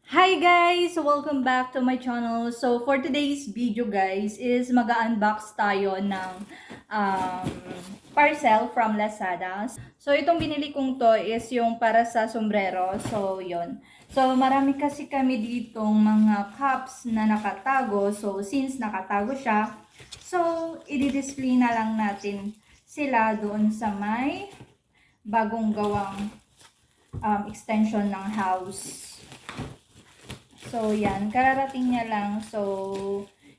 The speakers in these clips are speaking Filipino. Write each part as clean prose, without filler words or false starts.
Hi guys! Welcome back to my channel. So for today's video guys is mag-unbox tayo ng um, parcel from Lazada. So itong binili kong to is yung para sa sombrero. So yon. So marami kasi kami ditong mga cups na nakatago. So since nakatago siya, so i-display na lang natin sila doon sa may bagong gawang extension ng house. So, yan. Kararating niya lang. So,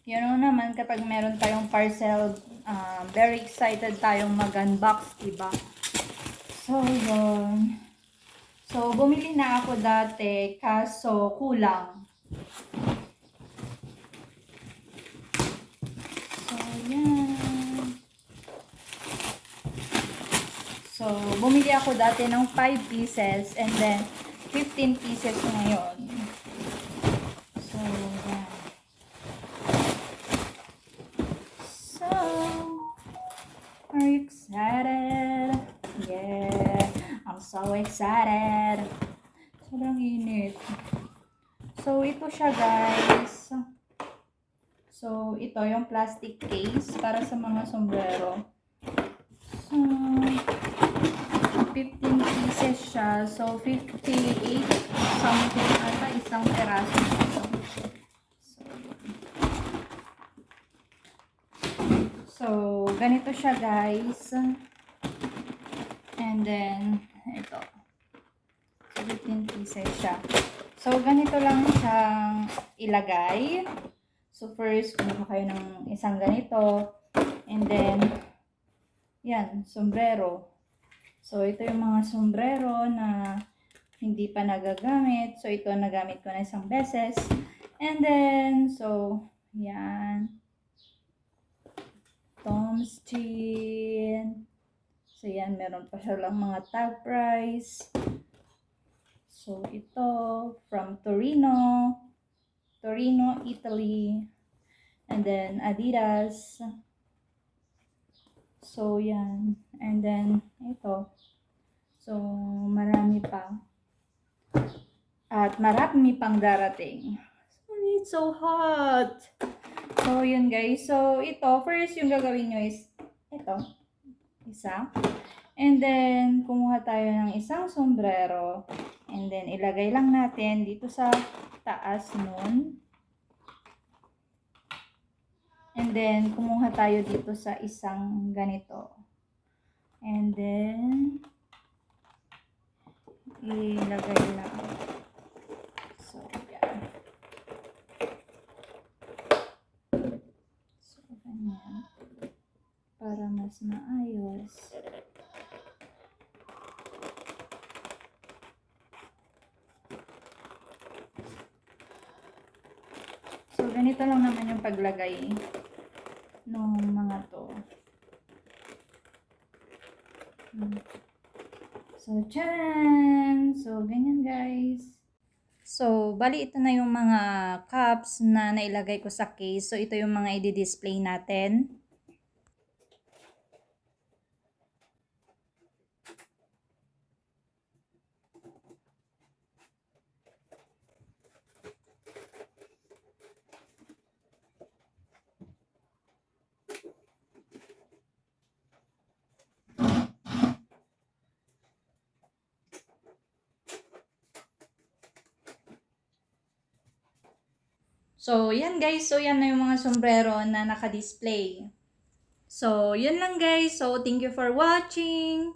yun naman kapag meron tayong parcel, very excited tayong mag-unbox, diba? So, yun. So, bumili na ako dati, kaso kulang. So, yan. So, bumili ako dati ng 5 pieces and then 15 pieces ngayon. So, yan. So, are you excited? Yeah, I'm so excited. Sobrang init. So, ito siya guys. So, ito yung plastic case para sa mga sombrero. So, 15 pieces siya. So, 58 something ata isang peraso nito. So, ganito siya guys. And then, ito. So, 15 pieces siya. So, ganito lang siyang ilagay. So, first, kumuha kayo ng isang ganito. And then, yan, sombrero. So, ito yung mga sombrero na hindi pa nagagamit. So, ito nagamit ko na isang beses. And then, so, yan. Tom's Chin. So, yan. Meron pa siya lang mga tag price. So, ito from Torino, Italy. And then, Adidas. So, yan. And then, ito. So, marami pa. At marami pang darating. Sorry, it's so hot. So, yun guys. So, ito, first yung gagawin nyo is, ito, isa. And then, kumuha tayo ng isang sombrero. And then, ilagay lang natin dito sa taas nun. And then, kumuha tayo dito sa isang ganito. And then, ilagay lang. So, yan. So, ganyan. Para mas maayos. So, ganito lang naman yung paglagay ng mga to. So, charan! So, ganyan guys. So, bali ito na yung mga cups na nailagay ko sa case. So, ito yung mga i-display natin. So, yan guys. So, yan na yung mga sombrero na naka-display. So, yun lang guys. So, thank you for watching.